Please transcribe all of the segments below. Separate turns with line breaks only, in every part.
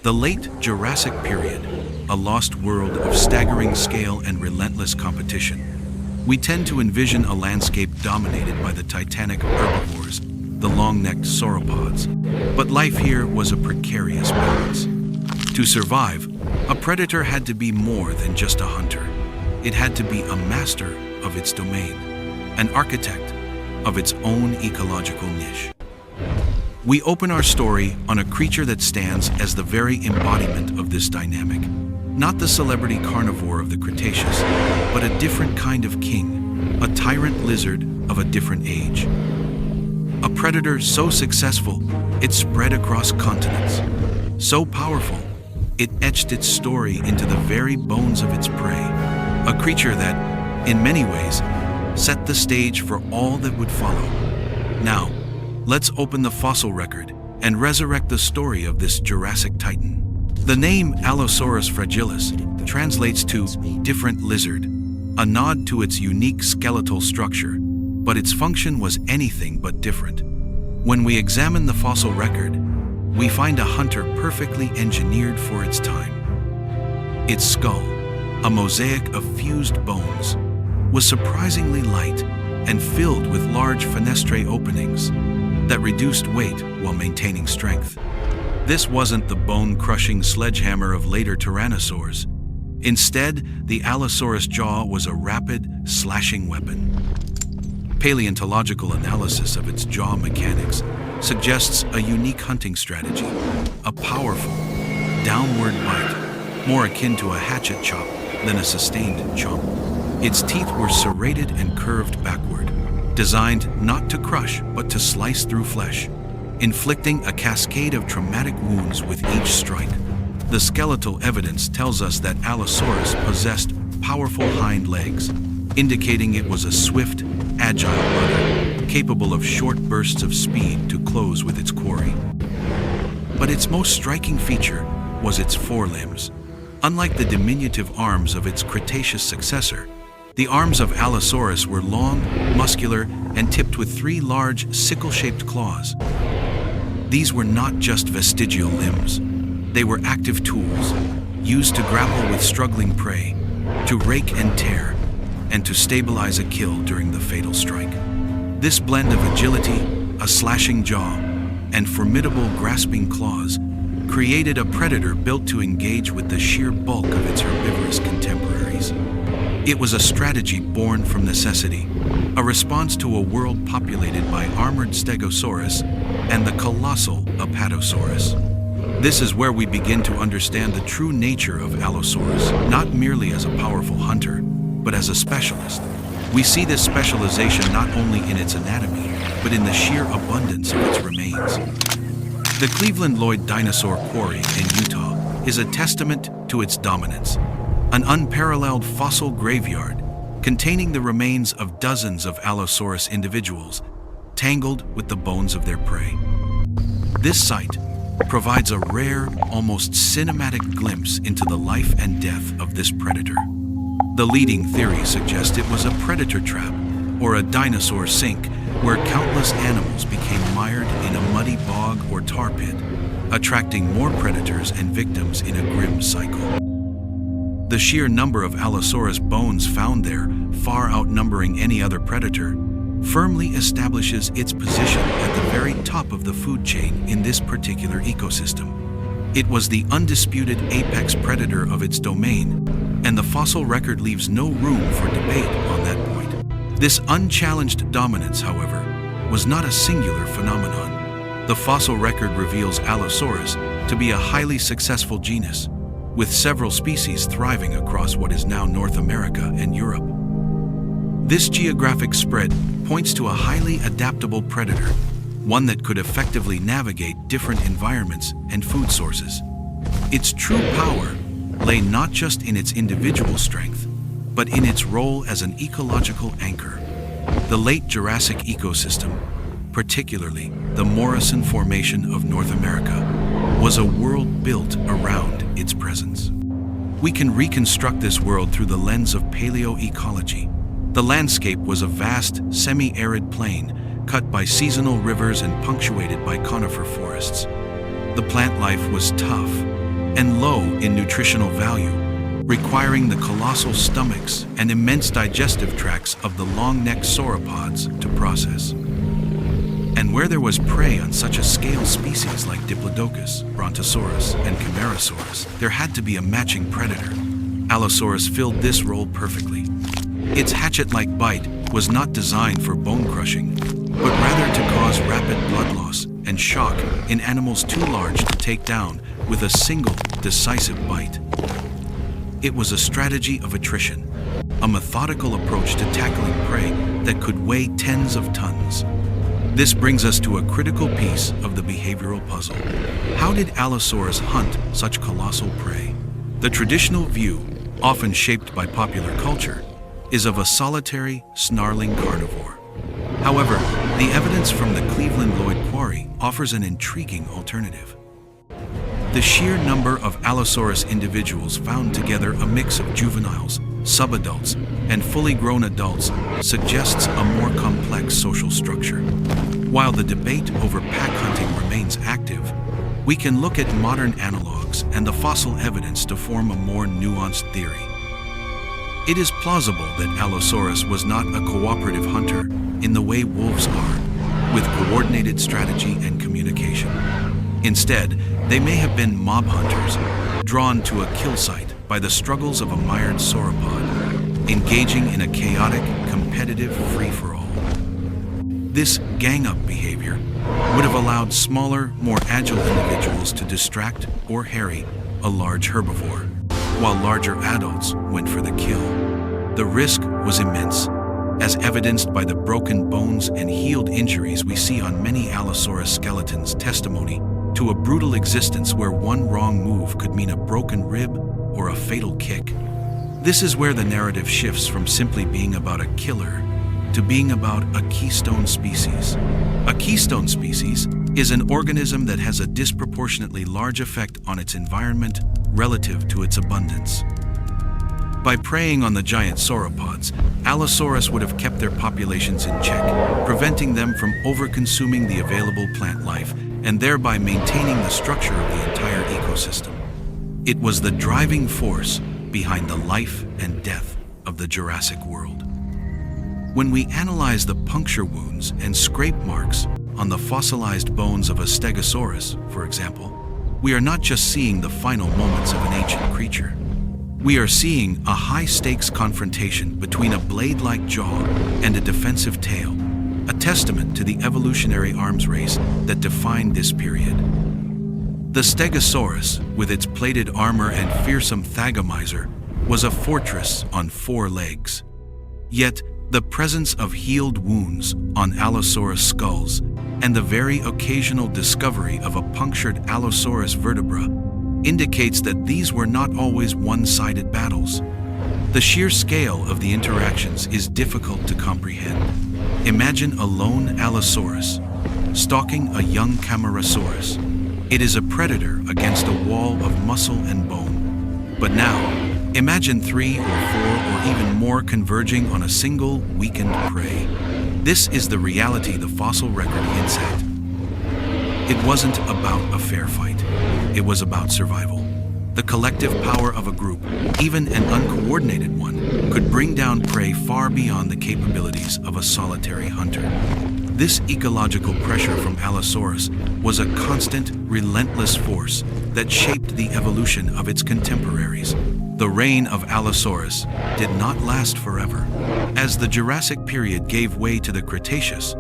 The late Jurassic period, a lost world of staggering scale and relentless competition. We tend to envision a landscape dominated by the titanic herbivores, the long-necked sauropods. But life here was a precarious balance. To survive, a predator had to be more than just a hunter. It had to be a master of its domain, an architect of its own ecological niche. We open our story on a creature that stands as the very embodiment of this dynamic. Not the celebrity carnivore of the Cretaceous, but a different kind of king, a tyrant lizard of a different age. A predator so successful, it spread across continents. So powerful, it etched its story into the very bones of its prey. A creature that, in many ways, set the stage for all that would follow. Now, let's open the fossil record and resurrect the story of this Jurassic titan. The name Allosaurus fragilis translates to different lizard, a nod to its unique skeletal structure, but its function was anything but different. When we examine the fossil record, we find a hunter perfectly engineered for its time. Its skull, a mosaic of fused bones, was surprisingly light and filled with large fenestrae openings that reduced weight while maintaining strength. This wasn't the bone-crushing sledgehammer of later tyrannosaurs. Instead, the Allosaurus jaw was a rapid, slashing weapon. Paleontological analysis of its jaw mechanics suggests a unique hunting strategy, a powerful, downward bite, more akin to a hatchet chop than a sustained chomp. Its teeth were serrated and curved backward, designed not to crush but to slice through flesh, inflicting a cascade of traumatic wounds with each strike. The skeletal evidence tells us that Allosaurus possessed powerful hind legs, indicating it was a swift, agile runner, capable of short bursts of speed to close with its quarry. But its most striking feature was its forelimbs. Unlike the diminutive arms of its Cretaceous successor, the arms of Allosaurus were long, muscular, and tipped with 3 large, sickle-shaped claws. These were not just vestigial limbs. They were active tools, used to grapple with struggling prey, to rake and tear, and to stabilize a kill during the fatal strike. This blend of agility, a slashing jaw, and formidable grasping claws created a predator built to engage with the sheer bulk of its herbivorous contemporaries. It was a strategy born from necessity, a response to a world populated by armored Stegosaurus and the colossal Apatosaurus. This is where we begin to understand the true nature of Allosaurus, not merely as a powerful hunter, but as a specialist. We see this specialization not only in its anatomy, but in the sheer abundance of its remains. The Cleveland Lloyd Dinosaur Quarry in Utah is a testament to its dominance, an unparalleled fossil graveyard containing the remains of dozens of Allosaurus individuals, tangled with the bones of their prey. This site provides a rare, almost cinematic glimpse into the life and death of this predator. The leading theory suggests it was a predator trap or a dinosaur sink where countless animals became mired in a muddy bog or tar pit, attracting more predators and victims in a grim cycle. The sheer number of Allosaurus bones found there, far outnumbering any other predator, firmly establishes its position at the very top of the food chain in this particular ecosystem. It was the undisputed apex predator of its domain, and the fossil record leaves no room for debate on that point. This unchallenged dominance, however, was not a singular phenomenon. The fossil record reveals Allosaurus to be a highly successful genus, with several species thriving across what is now North America and Europe. This geographic spread points to a highly adaptable predator, one that could effectively navigate different environments and food sources. Its true power lay not just in its individual strength, but in its role as an ecological anchor. The late Jurassic ecosystem, particularly the Morrison Formation of North America, was a world built around its presence. We can reconstruct this world through the lens of paleoecology. The landscape was a vast, semi-arid plain cut by seasonal rivers and punctuated by conifer forests. The plant life was tough, and low in nutritional value, requiring the colossal stomachs and immense digestive tracts of the long-necked sauropods to process. And where there was prey on such a scale species like Diplodocus, Brontosaurus, and Camarasaurus, there had to be a matching predator. Allosaurus filled this role perfectly. Its hatchet-like bite was not designed for bone crushing, but rather to cause rapid blood loss and shock in animals too large to take down with a single, decisive bite. It was a strategy of attrition, a methodical approach to tackling prey that could weigh tens of tons. This brings us to a critical piece of the behavioral puzzle. How did Allosaurus hunt such colossal prey? The traditional view, often shaped by popular culture, is of a solitary, snarling carnivore. However, the evidence from the Cleveland Lloyd Quarry offers an intriguing alternative. The sheer number of Allosaurus individuals found together, a mix of juveniles, subadults, and fully grown adults, suggests a more complex social structure. While the debate over pack hunting remains active, we can look at modern analogs and the fossil evidence to form a more nuanced theory. It is plausible that Allosaurus was not a cooperative hunter in the way wolves are, with coordinated strategy and communication. Instead, they may have been mob hunters, drawn to a kill site by the struggles of a mired sauropod, engaging in a chaotic, competitive free-for-all. This gang-up behavior would have allowed smaller, more agile individuals to distract or harry a large herbivore, while larger adults went for the kill. The risk was immense, as evidenced by the broken bones and healed injuries we see on many Allosaurus skeletons, testimony to a brutal existence where one wrong move could mean a broken rib or a fatal kick. This is where the narrative shifts from simply being about a killer to being about a keystone species. A keystone species is an organism that has a disproportionately large effect on its environment relative to its abundance. By preying on the giant sauropods, Allosaurus would have kept their populations in check, preventing them from over-consuming the available plant life and thereby maintaining the structure of the entire ecosystem. It was the driving force behind the life and death of the Jurassic world. When we analyze the puncture wounds and scrape marks on the fossilized bones of a Stegosaurus, for example, we are not just seeing the final moments of an ancient creature. We are seeing a high-stakes confrontation between a blade-like jaw and a defensive tail, a testament to the evolutionary arms race that defined this period. The Stegosaurus, with its plated armor and fearsome Thagomizer, was a fortress on 4 legs. Yet, the presence of healed wounds on Allosaurus skulls and the very occasional discovery of a punctured Allosaurus vertebra indicates that these were not always one-sided battles. The sheer scale of the interactions is difficult to comprehend. Imagine a lone Allosaurus stalking a young Camarasaurus. It is a predator against a wall of muscle and bone. But now, imagine 3 or 4 or even more converging on a single weakened prey. This is the reality the fossil record hints at. It wasn't about a fair fight. It was about survival. The collective power of a group, even an uncoordinated one, could bring down prey far beyond the capabilities of a solitary hunter. This ecological pressure from Allosaurus was a constant, relentless force that shaped the evolution of its contemporaries. The reign of Allosaurus did not last forever. As the Jurassic period gave way to the Cretaceous,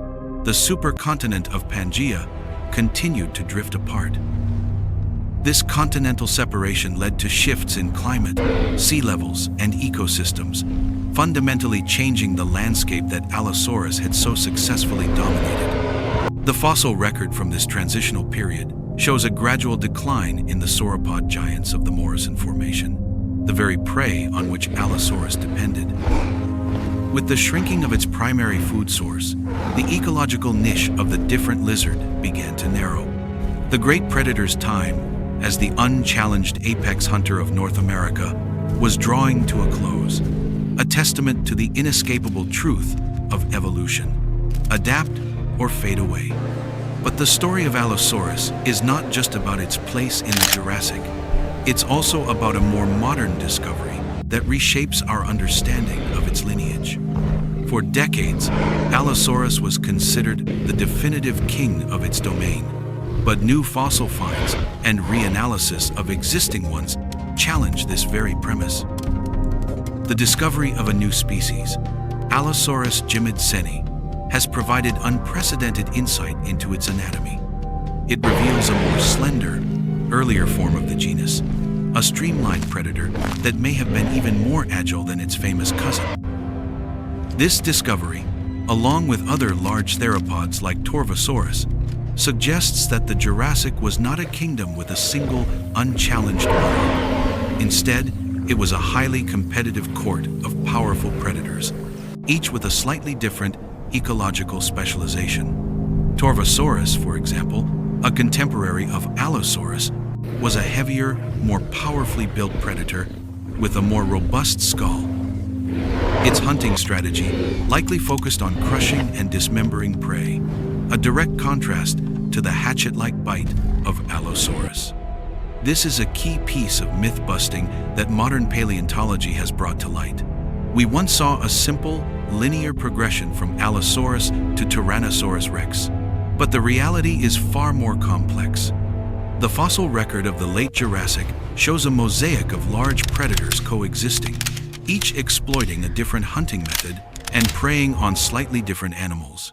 the supercontinent of Pangaea continued to drift apart. This continental separation led to shifts in climate, sea levels, and ecosystems, fundamentally changing the landscape that Allosaurus had so successfully dominated. The fossil record from this transitional period shows a gradual decline in the sauropod giants of the Morrison Formation, the very prey on which Allosaurus depended. With the shrinking of its primary food source, the ecological niche of the different lizard began to narrow. The great predator's time, as the unchallenged apex hunter of North America, was drawing to a close, a testament to the inescapable truth of evolution: adapt or fade away. But the story of Allosaurus is not just about its place in the Jurassic. It's also about a more modern discovery that reshapes our understanding of its lineage. For decades, Allosaurus was considered the definitive king of its domain, but new fossil finds and reanalysis of existing ones challenge this very premise. The discovery of a new species, Allosaurus jimmidseni, has provided unprecedented insight into its anatomy. It reveals a more slender, earlier form of the genus, a streamlined predator that may have been even more agile than its famous cousin. This discovery, along with other large theropods like Torvosaurus, suggests that the Jurassic was not a kingdom with a single, unchallenged monarch. Instead, it was a highly competitive court of powerful predators, each with a slightly different ecological specialization. Torvosaurus, for example, a contemporary of Allosaurus, was a heavier, more powerfully built predator with a more robust skull. Its hunting strategy likely focused on crushing and dismembering prey, a direct contrast to the hatchet-like bite of Allosaurus. This is a key piece of myth-busting that modern paleontology has brought to light. We once saw a simple, linear progression from Allosaurus to Tyrannosaurus rex, but the reality is far more complex. The fossil record of the late Jurassic shows a mosaic of large predators coexisting, each exploiting a different hunting method and preying on slightly different animals.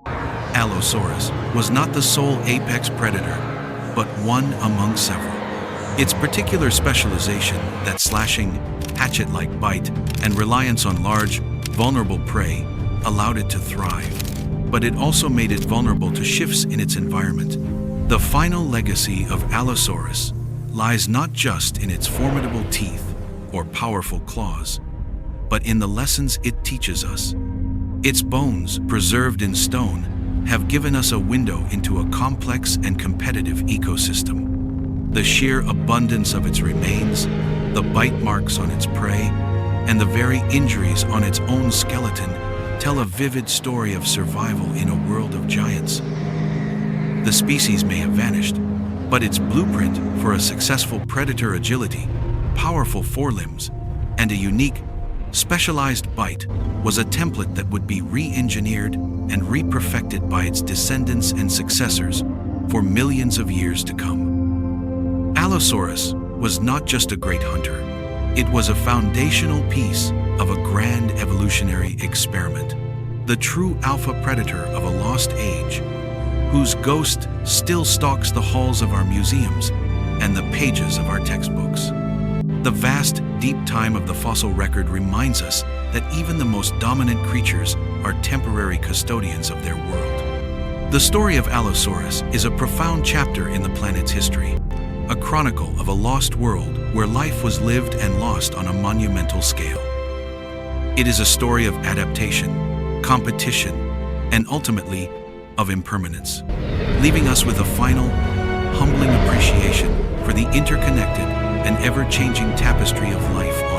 Allosaurus was not the sole apex predator, but one among several. Its particular specialization, that slashing, hatchet-like bite, and reliance on large, vulnerable prey, allowed it to thrive, but it also made it vulnerable to shifts in its environment. The final legacy of Allosaurus lies not just in its formidable teeth or powerful claws, but in the lessons it teaches us. Its bones, preserved in stone, have given us a window into a complex and competitive ecosystem. The sheer abundance of its remains, the bite marks on its prey, and the very injuries on its own skeleton tell a vivid story of survival in a world of giants. The species may have vanished, but its blueprint for a successful predator agility, powerful forelimbs, and a unique, specialized bite was a template that would be re-engineered and re-perfected by its descendants and successors for millions of years to come. Allosaurus was not just a great hunter, it was a foundational piece of a grand evolutionary experiment, the true alpha predator of a lost age, whose ghost still stalks the halls of our museums and the pages of our textbooks. The vast, deep time of the fossil record reminds us that even the most dominant creatures are temporary custodians of their world. The story of Allosaurus is a profound chapter in the planet's history, a chronicle of a lost world where life was lived and lost on a monumental scale. It is a story of adaptation, competition, and ultimately, of impermanence, leaving us with a final, humbling appreciation for the interconnected and ever-changing tapestry of life on